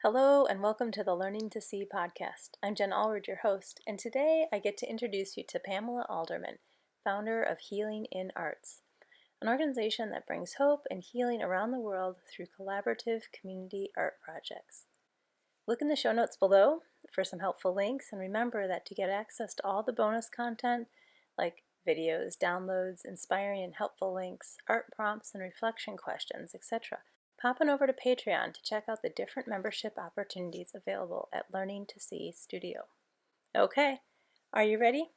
Hello and welcome to the Learning to See podcast. I'm Jen Allred, your host, and today I get to introduce you to Pamela Alderman, founder of Healing in Arts, an organization that brings hope and healing around the world through collaborative community art projects. Look in the show notes below for some helpful links, and remember that to get access to all the bonus content like videos, downloads, inspiring and helpful links, art prompts and reflection questions, etc., pop on over to Patreon to check out the different membership opportunities available at Learning to See Studio. Okay, are you ready?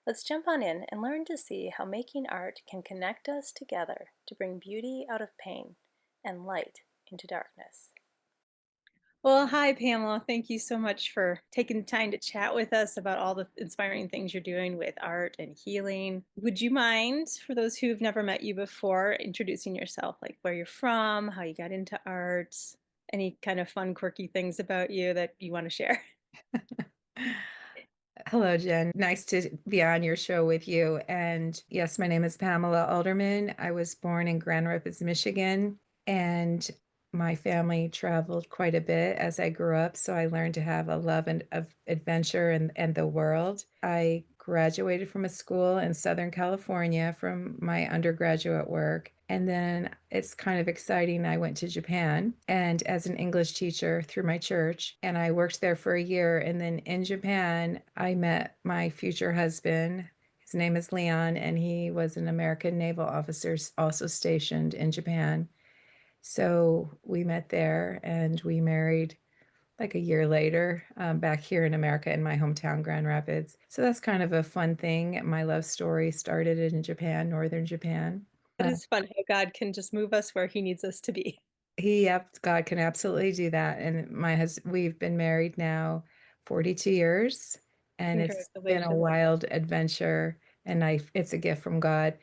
Let's jump on in and learn to see how making art can connect us together to bring beauty out of pain and light into darkness. Well, hi, Pamela. Thank you so much for taking the time to chat with us about all the inspiring things you're doing with art and healing. Would you mind, for those who've never met you before, introducing yourself, like where you're from, how you got into art, any kind of fun, quirky things about you that you want to share? Hello, Jen. Nice to be on your show with you. And yes, my name is Pamela Alderman. I was born in Grand Rapids, Michigan, and my family traveled quite a bit as I grew up. So I learned to have a love of adventure and the world. I graduated from a school in Southern California from my undergraduate work. And then it's kind of exciting. I went to Japan and as an English teacher through my church, and I worked there for a year. And then in Japan, I met my future husband. His name is Leon, and he was an American naval officer also stationed in Japan. So we met there and we married like a year later back here in America in my hometown, Grand Rapids. So that's kind of a fun thing. My love story started in Japan, northern Japan. That is fun how God can just move us where He needs us to be. Yep, God can absolutely do that. And we've been married now 42 years, and it's been a Congratulations. wild adventure, and it's a gift from God.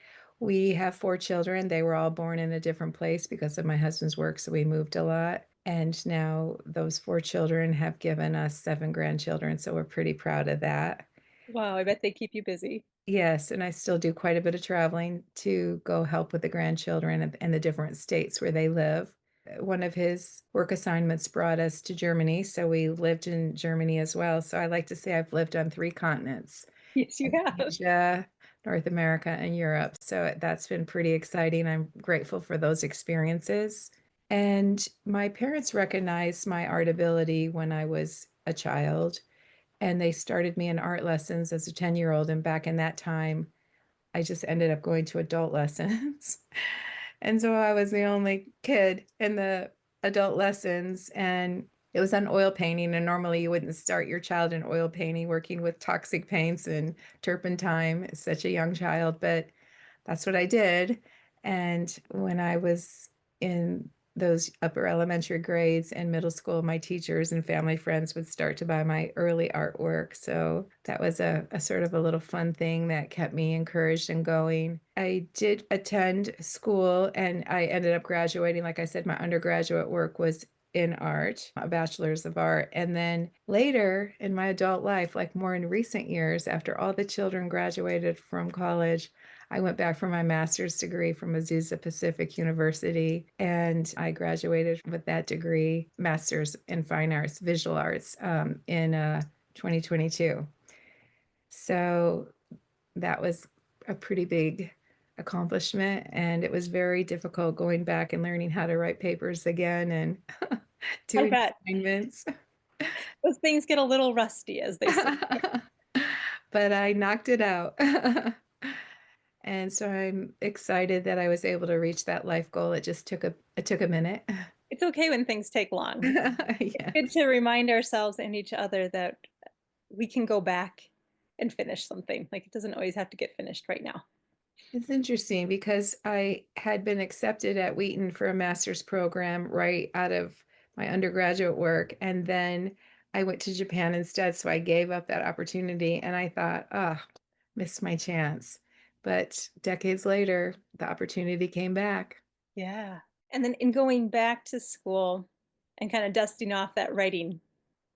We have four children. They were all born in a different place because of my husband's work, so we moved a lot. And now those four children have given us seven grandchildren, so we're pretty proud of that. Wow, I bet they keep you busy. Yes, and I still do quite a bit of traveling to go help with the grandchildren and the different states where they live. One of his work assignments brought us to Germany, so we lived in Germany as well. So I like to say I've lived on three continents, Yes, you have. Asia, North America, and Europe. So that's been pretty exciting. I'm grateful for those experiences. And my parents recognized my art ability when I was a child, and they started me in art lessons as a 10-year-old. And back in that time, I just ended up going to adult lessons. And so I was the only kid in the adult lessons. And it was on oil painting. And normally you wouldn't start your child in oil painting, working with toxic paints and turpentine as such a young child. But that's what I did. And when I was in those upper elementary grades and middle school, my teachers and family friends would start to buy my early artwork. So that was a sort of a little fun thing that kept me encouraged and going. I did attend school and I ended up graduating. Like I said, my undergraduate work was in art, a bachelor's of art. And then later in my adult life, like more in recent years, after all the children graduated from college, I went back for my master's degree from Azusa Pacific University, and I graduated with that degree, master's in fine arts, visual arts, in 2022. So that was a pretty big accomplishment, and it was very difficult going back and learning how to write papers again and I doing bet assignments. those things get a little rusty, as they say. But I knocked it out. And so I'm excited that I was able to reach that life goal. It took a minute. It's okay when things take long. It's good Yes. to remind ourselves and each other that we can go back and finish something. Like it doesn't always have to get finished right now. It's interesting because I had been accepted at Wheaton for a master's program right out of my undergraduate work. And then I went to Japan instead. So I gave up that opportunity and I thought, ah, missed my chance. But decades later, the opportunity came back. Yeah. And then in going back to school and kind of dusting off that writing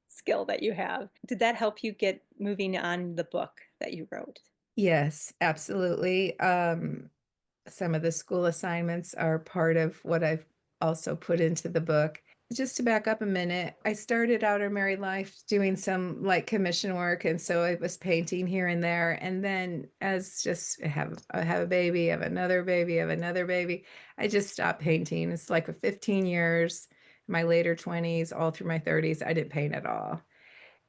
skill that you have, did that help you get moving on the book that you wrote? Yes, absolutely. Some of the school assignments are part of what I've also put into the book. Just to back up a minute, I started out our married life doing some like commission work, and so I was painting here and there. And then, as just I have a baby, I have another baby, I have another baby, I just stopped painting. It's like for 15 years, my later 20s, all through my 30s, I didn't paint at all.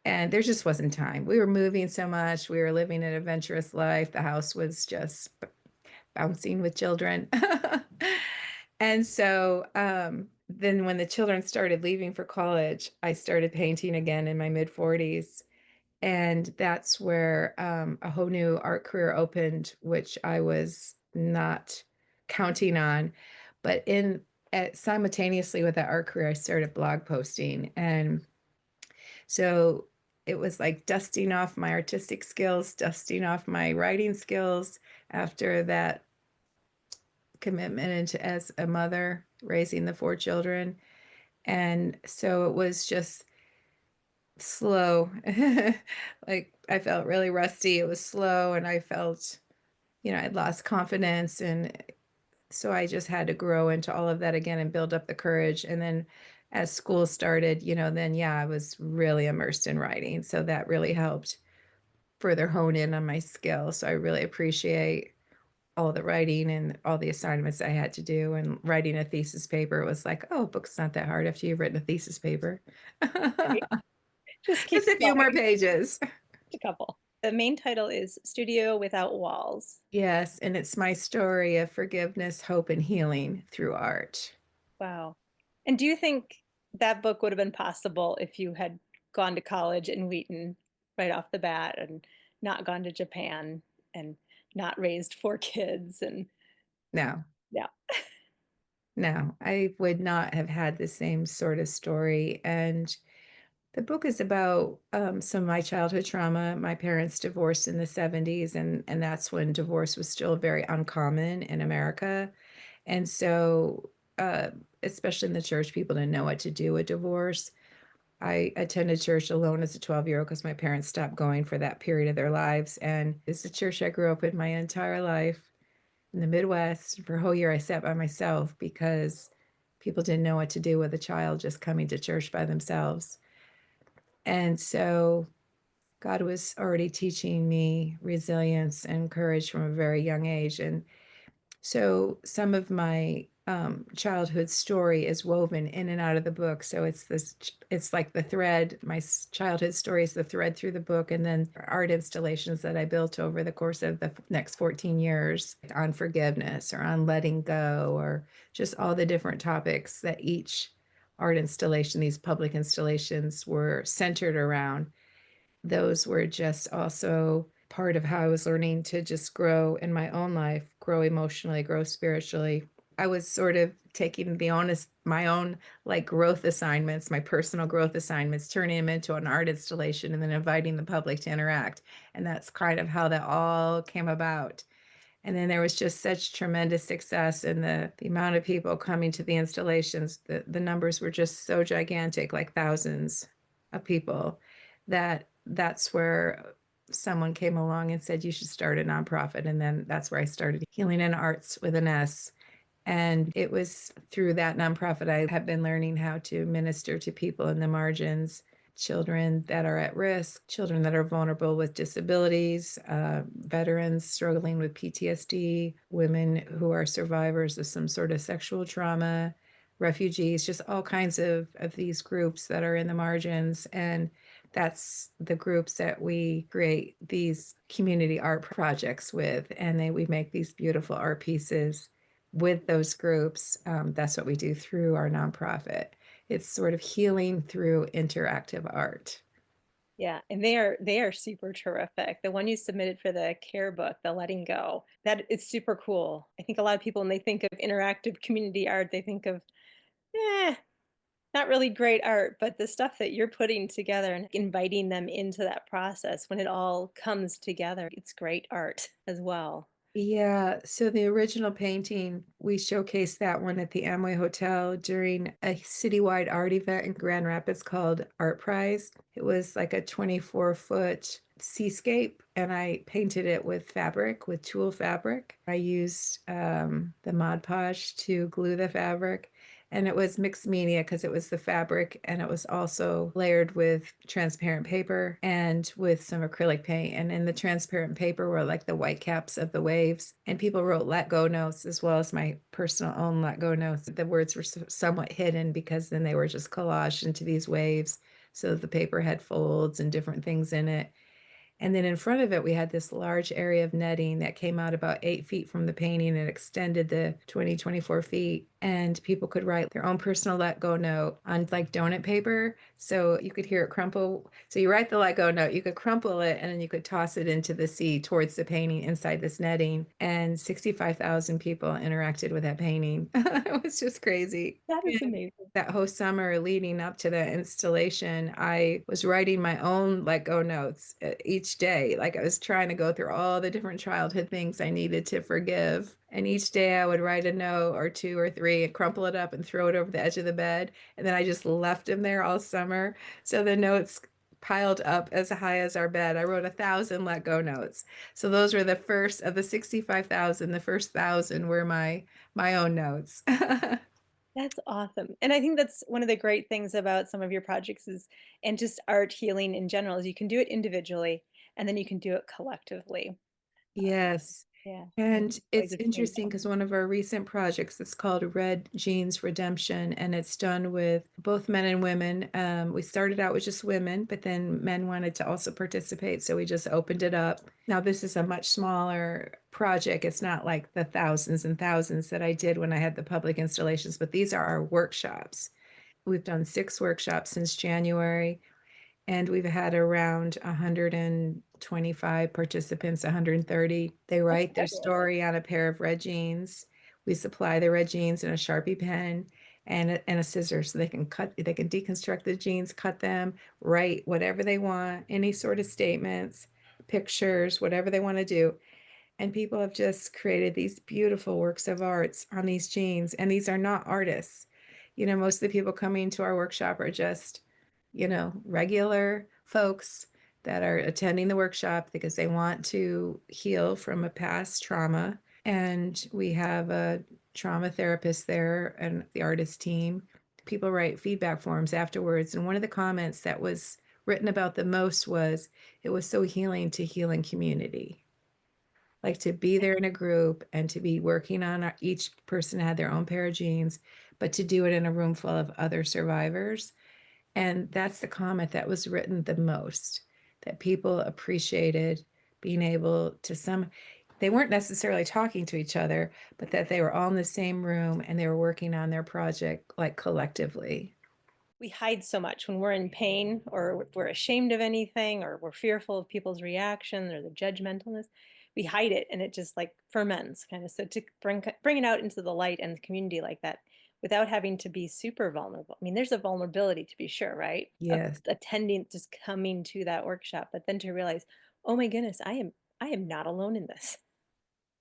And there just wasn't time. We were moving so much. We were living an adventurous life. The house was just bouncing with children. And so then when the children started leaving for college, I started painting again in my mid 40s. And that's where a whole new art career opened, which I was not counting on. But simultaneously with that art career, I started blog posting. And so it was like dusting off my artistic skills, dusting off my writing skills after that commitment into as a mother raising the four children. And so it was just slow. Like I felt really rusty. It was slow and I felt, I'd lost confidence. And so I just had to grow into all of that again and build up the courage. And then as school started, then yeah, I was really immersed in writing. So that really helped further hone in on my skill. So I really appreciate all the writing and all the assignments I had to do. And writing a thesis paper was like, oh, a book's not that hard after you've written a thesis paper. Right. Just Just keeps a few more going. pages. A couple. The main title is Studio Without Walls. Yes, and it's my story of forgiveness, hope, and healing through art. Wow. And do you think that book would have been possible if you had gone to college in Wheaton right off the bat and not gone to Japan and not raised four kids and No, yeah. no, I would not have had the same sort of story. And the book is about some of my childhood trauma. My parents divorced in the 70s, and that's when divorce was still very uncommon in America. And so, uh, especially in the church, people didn't know what to do with divorce. I attended church alone as a 12-year-old because my parents stopped going for that period of their lives. And it's the church I grew up in my entire life in the Midwest. For a whole year, I sat by myself because people didn't know what to do with a child just coming to church by themselves. And so God was already teaching me resilience and courage from a very young age. And so some of my childhood story is woven in and out of the book. So it's like the thread. My childhood story is the thread through the book, and then art installations that I built over the course of the next 14 years on forgiveness or on letting go, or just all the different topics that each art installation, these public installations, were centered around. Those were just also part of how I was learning to just grow in my own life, grow emotionally, grow spiritually. I was sort of taking my own like growth assignments, my personal growth assignments, turning them into an art installation and then inviting the public to interact. And that's kind of how that all came about. And then there was just such tremendous success in the amount of people coming to the installations. The numbers were just so gigantic, like thousands of people, that's where someone came along and said, you should start a nonprofit. And then that's where I started Healing in Arts with an S. And it was through that nonprofit I have been learning how to minister to people in the margins, children that are at risk, children that are vulnerable with disabilities, veterans struggling with PTSD, women who are survivors of some sort of sexual trauma, refugees, just all kinds of these groups that are in the margins. And that's the groups that we create these community art projects with. And then we make these beautiful art pieces with those groups. That's what we do through our nonprofit. It's sort of healing through interactive art. Yeah, and they are super terrific. The one you submitted for the care book, the letting go, that is super cool. I think a lot of people when they think of interactive community art, they think of eh, not really great art, but the stuff that you're putting together and inviting them into that process when it all comes together, it's great art as well. Yeah, so the original painting, we showcased that one at the Amway Hotel during a citywide art event in Grand Rapids called Art Prize. It was like a 24-foot seascape, and I painted it with fabric, with tulle fabric. I used the Mod Podge to glue the fabric. And it was mixed media because it was the fabric and it was also layered with transparent paper and with some acrylic paint. And in the transparent paper were like the white caps of the waves. And people wrote let go notes as well as my personal own let go notes. The words were somewhat hidden because then they were just collaged into these waves. So the paper had folds and different things in it. And then in front of it, we had this large area of netting that came out about 8 feet from the painting and extended the 24 feet. And people could write their own personal let go note on like donut paper. So you could hear it crumple. So you write the let go note, you could crumple it, and then you could toss it into the sea towards the painting inside this netting. And 65,000 people interacted with that painting. It was just crazy. That is amazing. That whole summer leading up to the installation, I was writing my own let go notes each day. Like I was trying to go through all the different childhood things I needed to forgive. And each day I would write a note or two or three and crumple it up and throw it over the edge of the bed. And then I just left them there all summer. So the notes piled up as high as our bed. I wrote 1,000 let go notes. So those were the first of the 65,000. The first 1,000 were my own notes. That's awesome. And I think that's one of the great things about some of your projects is and just art healing in general is you can do it individually and then you can do it collectively. Yes. Yeah, and And ways it's of healing interesting each because one of our recent projects is called Red Jeans Redemption, and it's done with both men and women. We started out with just women, but then men wanted to also participate, so we just opened it up. Now, this is a much smaller project. It's not like the thousands and thousands that I did when I had the public installations, but these are our workshops. We've done 6 workshops since January. And we've had around 125 participants, 130. They That's write their fabulous. story on a pair of red jeans. We supply the red jeans and a Sharpie pen and a scissor so they can deconstruct the jeans, cut them, write whatever they want, any sort of statements, pictures, whatever they want to do. And people have just created these beautiful works of arts on these jeans. And these are not artists. Most of the people coming to our workshop are just, regular folks that are attending the workshop because they want to heal from a past trauma. And we have a trauma therapist there and the artist team. People write feedback forms afterwards. And one of the comments that was written about the most was, it was so healing to heal in community, like to be there in a group and to be working on each person had their own pair of jeans, but to do it in a room full of other survivors. And that's the comment that was written the most, that people appreciated being able to they weren't necessarily talking to each other, but that they were all in the same room and they were working on their project like collectively. We hide so much when we're in pain or we're ashamed of anything or we're fearful of people's reaction or the judgmentalness. We hide it and it just like ferments kind of. So to bring it out into the light and the community like that without having to be super vulnerable. I mean, there's a vulnerability to be sure, right? Of Yes. attending, just coming to that workshop, but then to realize, oh my goodness, I am not alone in this.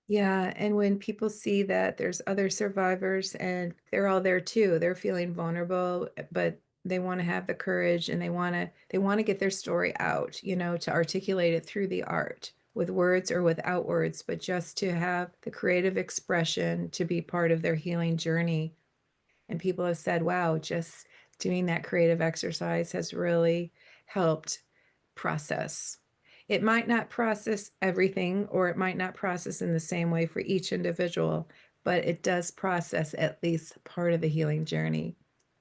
Yeah, and when people see that there's other survivors and they're all there too, they're feeling vulnerable, but they want to have the courage and they want to get their story out, to articulate it through the art with words or without words, but just to have the creative expression to be part of their healing journey. And people have said, wow, just doing that creative exercise has really helped process. It might not process everything, or it might not process in the same way for each individual, but it does process at least part of the healing journey.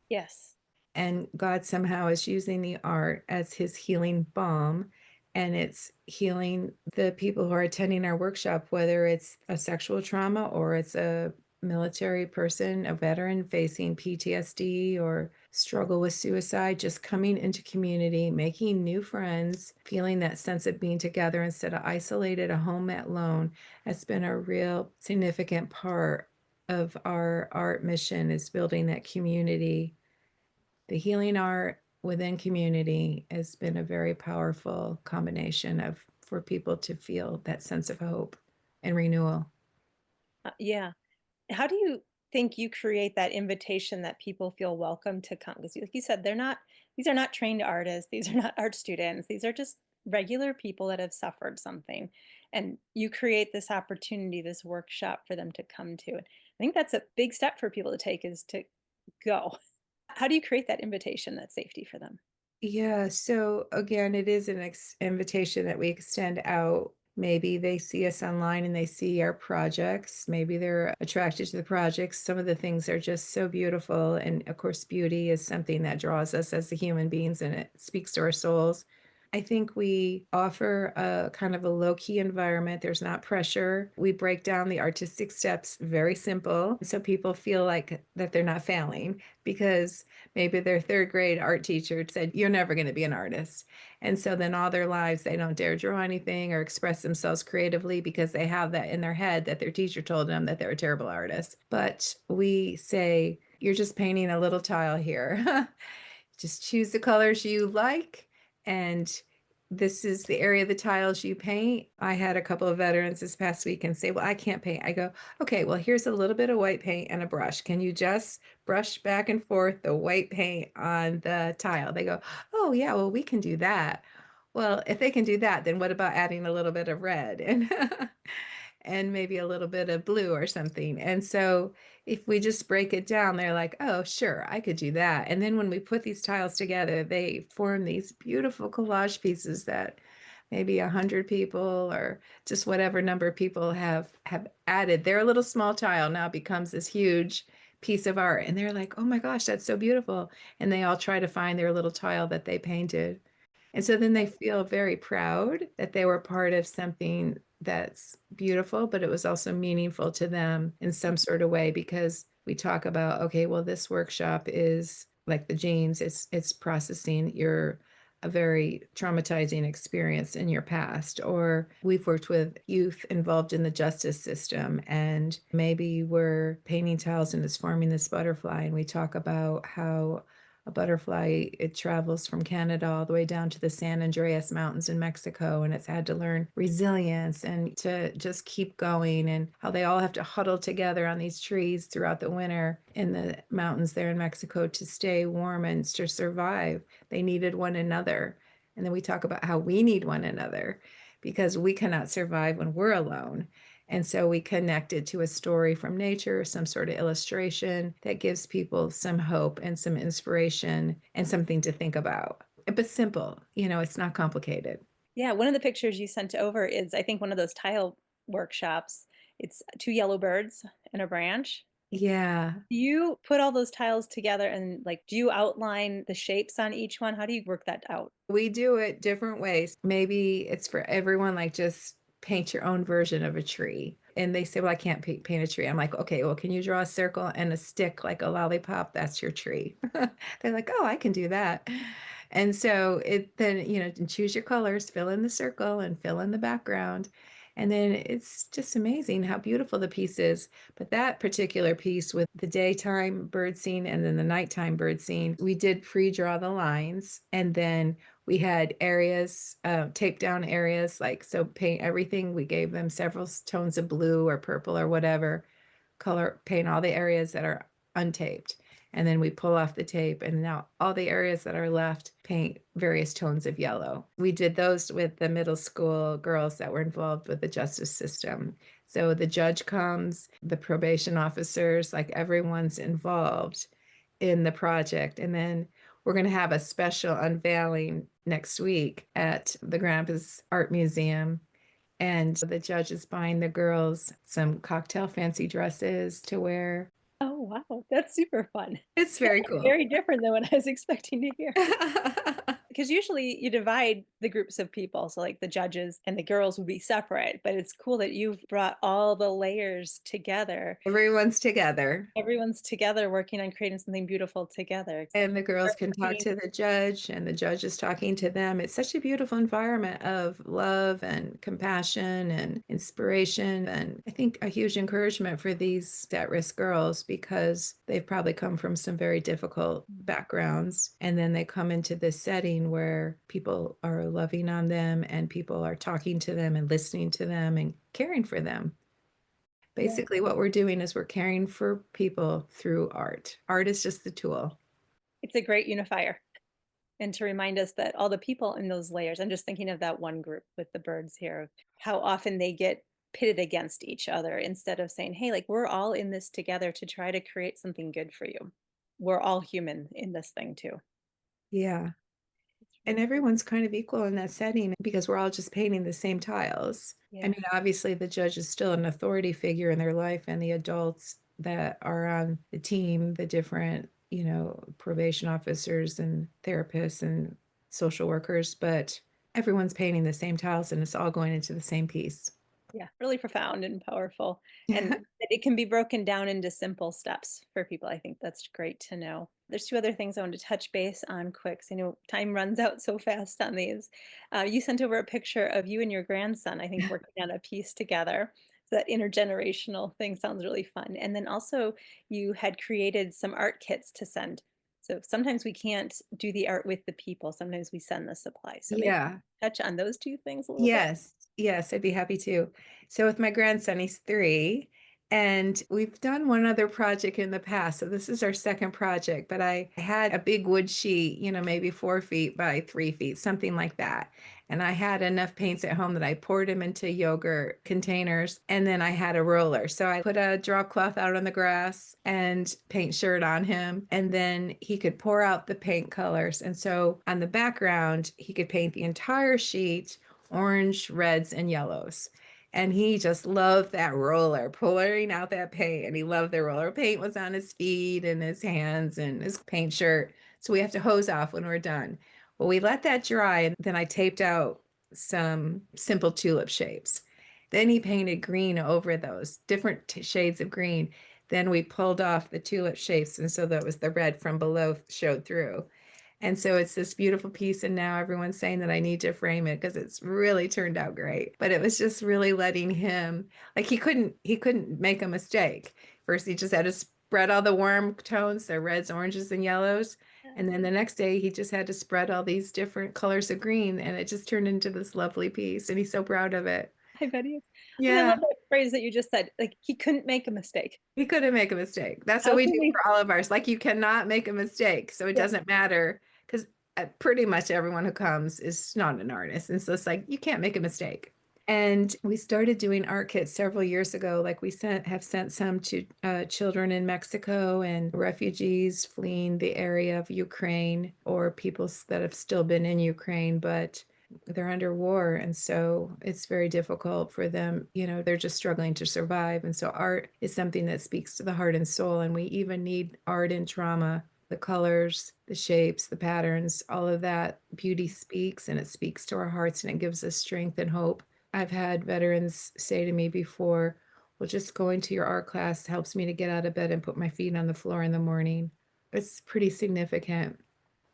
Yes. And God somehow is using the art as his healing balm, and it's healing the people who are attending our workshop, whether it's a sexual trauma or it's a military person, a veteran facing PTSD or struggle with suicide, just coming into community, making new friends, feeling that sense of being together instead of isolated, a home alone, has been a real significant part of our art mission, is building that community. The healing art within community has been a very powerful combination of for people to feel that sense of hope and renewal. Yeah. How do you think you create that invitation that people feel welcome to come? Because like you said, these are not trained artists, these are not art students, these are just regular people that have suffered something. And you create this opportunity, this workshop for them to come to. And I think that's a big step for people to take is to go. How do you create that invitation, that safety for them? Yeah, so again, it is an invitation that we extend out. Maybe they see us online and they see our projects. Maybe they're attracted to the projects. Some of the things are just so beautiful. And of course, beauty is something that draws us as the human beings and it speaks to our souls. I think we offer a kind of a low key environment. There's not pressure. We break down the artistic steps very simple. So people feel like that they're not failing because maybe their third grade art teacher said, "You're never going to be an artist." And so then all their lives, they don't dare draw anything or express themselves creatively because they have that in their head that their teacher told them that they're a terrible artist. But we say, "You're just painting a little tile here." Just choose the colors you like, and this is the area of the tiles you paint. I had a couple of veterans this past week and say, "Well, I can't paint." I go, "Okay, well, here's a little bit of white paint and a brush. Can you just brush back and forth the white paint on the tile?" They go, "Oh, yeah, well, we can do that." Well, if they can do that, then what about adding a little bit of red and maybe a little bit of blue or something? And so if we just break it down, they're like, "Oh, sure, I could do that." And then when we put these tiles together, they form these beautiful collage pieces that maybe 100 people or just whatever number of people have added. Their little small tile now becomes this huge piece of art. And they're like, "Oh my gosh, that's so beautiful." And they all try to find their little tile that they painted. And so then they feel very proud that they were part of something that's beautiful, but it was also meaningful to them in some sort of way because we talk about, okay, well, this workshop is like the genes, it's processing your a very traumatizing experience in your past. Or we've worked with youth involved in the justice system, and maybe we're painting tiles and it's forming this butterfly, and we talk about how a butterfly, it travels from Canada all the way down to the San Andreas Mountains in Mexico, and it's had to learn resilience and to just keep going, and how they all have to huddle together on these trees throughout the winter in the mountains there in Mexico to stay warm and to survive. They needed one another. And then we talk about how we need one another because we cannot survive when we're alone. And so we connected to a story from nature, some sort of illustration that gives people some hope and some inspiration and something to think about. But simple, it's not complicated. Yeah, one of the pictures you sent over is, I think, one of those tile workshops. It's two yellow birds and a branch. Yeah. Do you put all those tiles together and like do you outline the shapes on each one? How do you work that out? We do it different ways. Maybe it's for everyone, like just paint your own version of a tree. And they say, "Well, I can't paint a tree." I'm like, "Okay, well, can you draw a circle and a stick like a lollipop? That's your tree." They're like, "Oh, I can do that." And so it then, choose your colors, fill in the circle and fill in the background. And then it's just amazing how beautiful the piece is. But that particular piece with the daytime bird scene and then the nighttime bird scene, we did pre-draw the lines, and then we had areas, tape down areas, like, so paint everything. We gave them several tones of blue or purple or whatever color, paint all the areas that are untaped. And then we pull off the tape, and now all the areas that are left paint various tones of yellow. We did those with the middle school girls that were involved with the justice system. So the judge comes, the probation officers, like everyone's involved in the project. And then we're going to have a special unveiling next week at the Grandpa's Art Museum. And the judge is buying the girls some cocktail fancy dresses to wear. Oh, wow. That's super fun. It's very cool. Very different than what I was expecting to hear. Because usually you divide the groups of people. So, like the judges and the girls would be separate, but it's cool that you've brought all the layers together. Everyone's together. Everyone's together working on creating something beautiful together. And the girls can talk to the judge, and the judge is talking to them. It's such a beautiful environment of love and compassion and inspiration. And I think a huge encouragement for these at-risk girls because they've probably come from some very difficult backgrounds. And then they come into this setting where people are loving on them and people are talking to them and listening to them and caring for them. Yeah. Basically, what we're doing is we're caring for people through art. Art is just the tool. It's a great unifier. And to remind us that all the people in those layers, I'm just thinking of that one group with the birds here, how often they get pitted against each other instead of saying, hey, like we're all in this together to try to create something good for you. we're all human in this thing too. Yeah. It's And really cool. everyone's kind of equal in that setting because we're all just painting the same tiles. I Yeah. mean, obviously, the judge is still an authority figure in their life, and the adults that are on the team, the different, probation officers and therapists and social workers, but everyone's painting the same tiles and it's all going into the same piece. Yeah, really profound and powerful. And that it can be broken down into simple steps for people. I think that's great to know. There's two other things I want to touch base on quick, 'cause I know time runs out so fast on these. You sent over a picture of you and your grandson, I think, working on a piece together. So that intergenerational thing sounds really fun. And then also, you had created some art kits to send. So sometimes we can't do the art with the people. Sometimes we send the supplies. So maybe Yeah. touch on those two things a little bit. Yes, yes, I'd be happy to. So with my grandson, he's 3, and we've done one other project in the past. So this is our second project, but I had a big wood sheet, maybe 4 feet by 3 feet, something like that. And I had enough paints at home that I poured them into yogurt containers, and then I had a roller. So I put a drop cloth out on the grass and paint shirt on him, and then he could pour out the paint colors. And so on the background, he could paint the entire sheet orange, reds, and yellows. And he just loved that roller, pouring out that paint. And he loved the roller. Paint was on his feet and his hands and his paint shirt. So we have to hose off when we're done. Well, we let that dry, and then I taped out some simple tulip shapes. Then he painted green over those different shades of green. Then we pulled off the tulip shapes, and so that was the red from below showed through. And so it's this beautiful piece. And now everyone's saying that I need to frame it because it's really turned out great. But it was just really letting him, like he couldn't make a mistake. First, he just had to spread all the warm tones, the reds, oranges, and yellows. And then the next day, he just had to spread all these different colors of green. And it just turned into this lovely piece. And he's so proud of it. I bet he is. And I love Yeah. that phrase that you just said, like, he couldn't make a mistake. He couldn't make a mistake. That's what How we can do we for all of ours. Like you cannot make a mistake. So it yeah, doesn't matter because pretty much everyone who comes is not an artist. And so it's like you can't make a mistake. And we started doing art kits several years ago. Like we have sent some to children in Mexico and refugees fleeing the area of Ukraine or people that have still been in Ukraine, but they're under war. And so it's very difficult for them. They're just struggling to survive. And so art is something that speaks to the heart and soul. And we even need art in trauma, the colors, the shapes, the patterns, all of that beauty speaks, and it speaks to our hearts and it gives us strength and hope. I've had veterans say to me before, well, just going to your art class helps me to get out of bed and put my feet on the floor in the morning. It's pretty significant.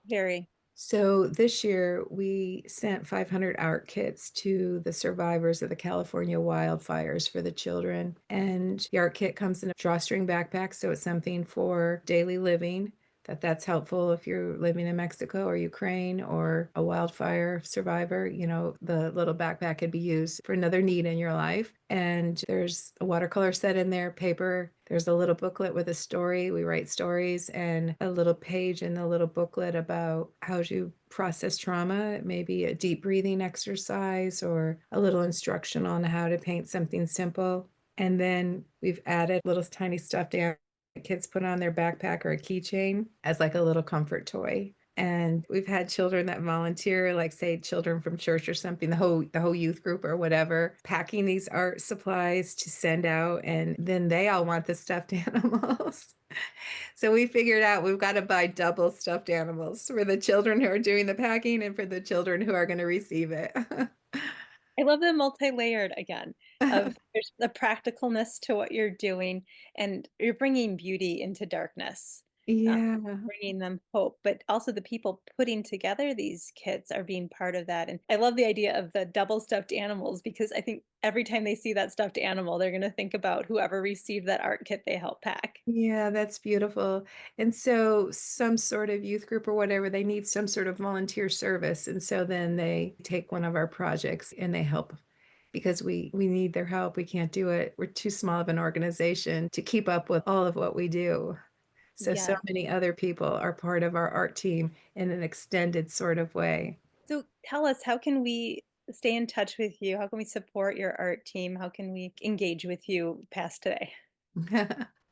very So this year we sent 500 art kits to the survivors of the California wildfires for the children. And the art kit comes in a drawstring backpack, so it's something for daily living. That's helpful if you're living in Mexico or Ukraine or a wildfire survivor. The little backpack could be used for another need in your life. And there's a watercolor set in there, paper. There's a little booklet with a story. We write stories, and a little page in the little booklet about how to process trauma, maybe a deep breathing exercise or a little instruction on how to paint something simple. And then we've added little tiny stuffed animals kids put on their backpack or a keychain as like a little comfort toy. And we've had children that volunteer, like say children from church or something, the whole youth group or whatever, packing these art supplies to send out. And then they all want the stuffed animals. So we figured out we've got to buy double stuffed animals for the children who are doing the packing and for the children who are going to receive it. I love the multi-layered again of there's the practicalness to what you're doing and you're bringing beauty into darkness, Yeah. bringing them hope, but also the people putting together these kits are being part of that. And I love the idea of the double stuffed animals because I think every time they see that stuffed animal, they're going to think about whoever received that art kit they helped pack. Yeah, that's beautiful. And so some sort of youth group or whatever, they need some sort of volunteer service. And so then they take one of our projects and they help because we need their help. We can't do it. We're too small of an organization to keep up with all of what we do. So Yeah. many other people are part of our art team in an extended sort of way. So tell us, how can we stay in touch with you? How can we support your art team? How can we engage with you past today?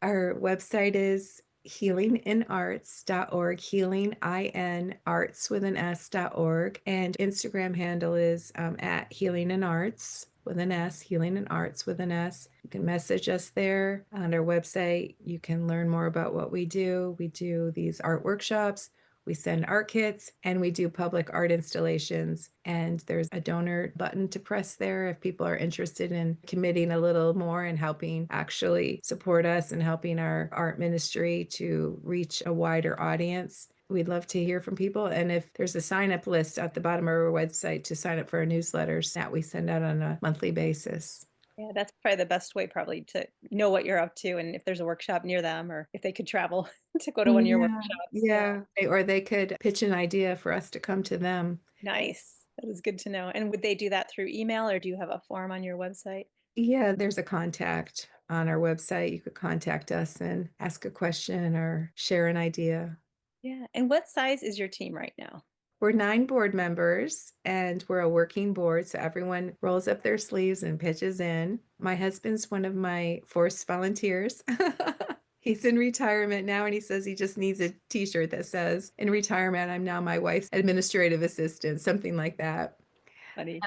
Our website is healinginarts.org, healing, I-N, arts with an S.org, and Instagram handle is at healing and arts with an S, healing and arts with an S. You can message us there on our website. You can learn more about what we do. We do these art workshops. We send art kits and we do public art installations. And there's a donor button to press there if people are interested in committing a little more and helping actually support us and helping our art ministry to reach a wider audience. We'd love to hear from people. And if there's a sign up list at the bottom of our website to sign up for our newsletters that we send out on a monthly basis. Yeah, that's probably the best way probably to know what you're up to and if there's a workshop near them or if they could travel to go to one of your Yeah, workshops. Yeah. yeah. Or they could pitch an idea for us to come to them. Nice. That is good to know. And would they do that through email or do you have a form on your website? Yeah, there's a contact on our website. You could contact us and ask a question or share an idea. Yeah. And what size is your team right now? We're 9 board members and we're a working board, so everyone rolls up their sleeves and pitches in. My husband's one of my forced volunteers. He's in retirement now and he says he just needs a t-shirt that says, "In retirement, I'm now my wife's administrative assistant," something like that. Funny.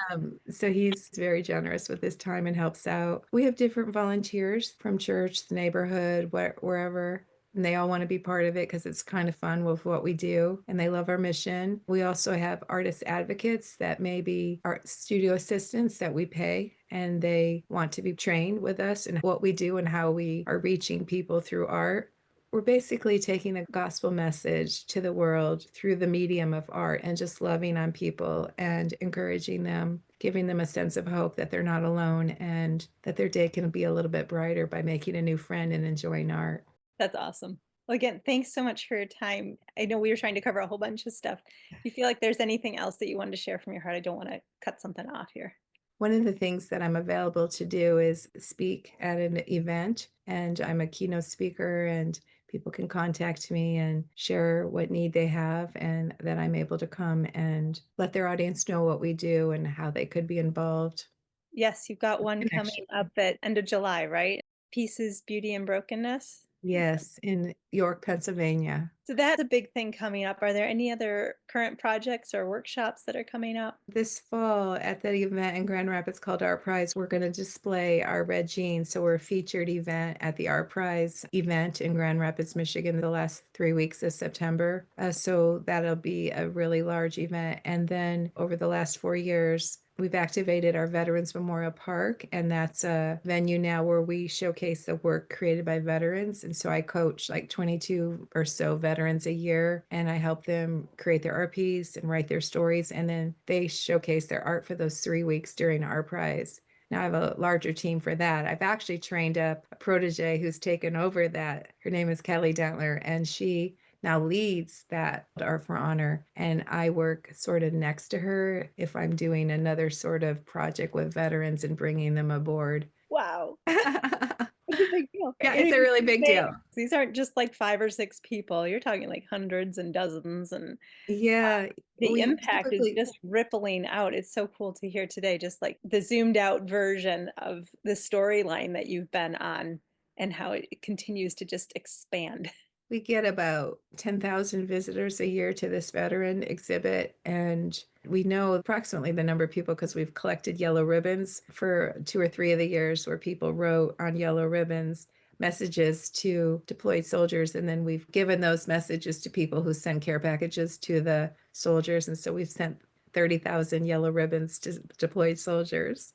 So he's very generous with his time and helps out. We have different volunteers from church, the neighborhood, wherever, and they all want to be part of it because it's kind of fun with what we do and they love our mission. We also have artist advocates that may be art studio assistants that we pay and they want to be trained with us and what we do and how we are reaching people through art. We're basically taking the gospel message to the world through the medium of art and just loving on people and encouraging them, giving them a sense of hope that they're not alone and that their day can be a little bit brighter by making a new friend and enjoying art. That's awesome. Well, again, thanks so much for your time. I know we were trying to cover a whole bunch of stuff. Do you feel like there's anything else that you wanted to share from your heart? I don't want to cut something off here. One of the things that I'm available to do is speak at an event, and I'm a keynote speaker, and people can contact me and share what need they have, and that I'm able to come and let their audience know what we do and how they could be involved. Yes, you've got one Connection. coming up at end of July, right? Pieces, Beauty, and Brokenness. Yes, in York, Pennsylvania. So that's a big thing coming up. Are there any other current projects or workshops that are coming up? This fall at the event in Grand Rapids called Art Prize, we're going to display our red jeans. So we're a featured event at the Art Prize event in Grand Rapids, Michigan, the last 3 weeks of September. So that'll be a really large event. And then over the last 4 years, we've activated our Veterans Memorial Park, and that's a venue now where we showcase the work created by veterans. And so I coach like 22 or so veterans a year, and I help them create their art piece and write their stories. And then they showcase their art for those 3 weeks during our prize. Now I have a larger team for that. I've actually trained up a protege who's taken over that. Her name is Kelly Dentler, and she now leads that Art for Honor. And I work sort of next to her if I'm doing another sort of project with veterans and bringing them aboard. Wow. Yeah, It's a big deal. it's a really big deal. These aren't just like 5 or 6 people. You're talking like hundreds and dozens, and Yeah, the we impact is typically just rippling out. It's so cool to hear today, just like the zoomed out version of the storyline that you've been on and how it continues to just expand. we get about 10,000 visitors a year to this veteran exhibit, and we know approximately the number of people because we've collected yellow ribbons for 2 or 3 of the years where people wrote on yellow ribbons messages to deployed soldiers, and then we've given those messages to people who send care packages to the soldiers, and so we've sent 30,000 yellow ribbons to deployed soldiers.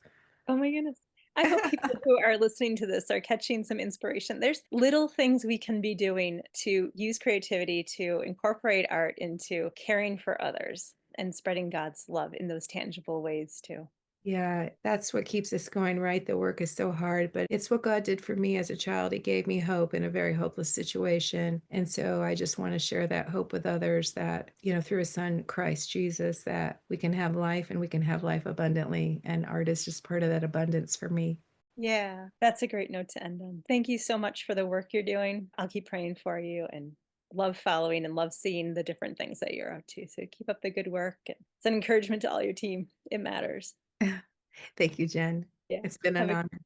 Oh my goodness. I hope people who are listening to this are catching some inspiration. There's little things we can be doing to use creativity to incorporate art into caring for others and spreading God's love in those tangible ways too. Yeah, that's what keeps us going, right? The work is so hard, but it's what God did for me as a child. He gave me hope in a very hopeless situation. And so I just want to share that hope with others that, through his son, Christ Jesus, that we can have life and we can have life abundantly. And art is just part of that abundance for me. Yeah, that's a great note to end on. Thank you so much for the work you're doing. I'll keep praying for you and love following and love seeing the different things that you're up to. So keep up the good work. And it's an encouragement to all your team. It matters. Thank you, Jen. Yeah. It's been Have an a honor.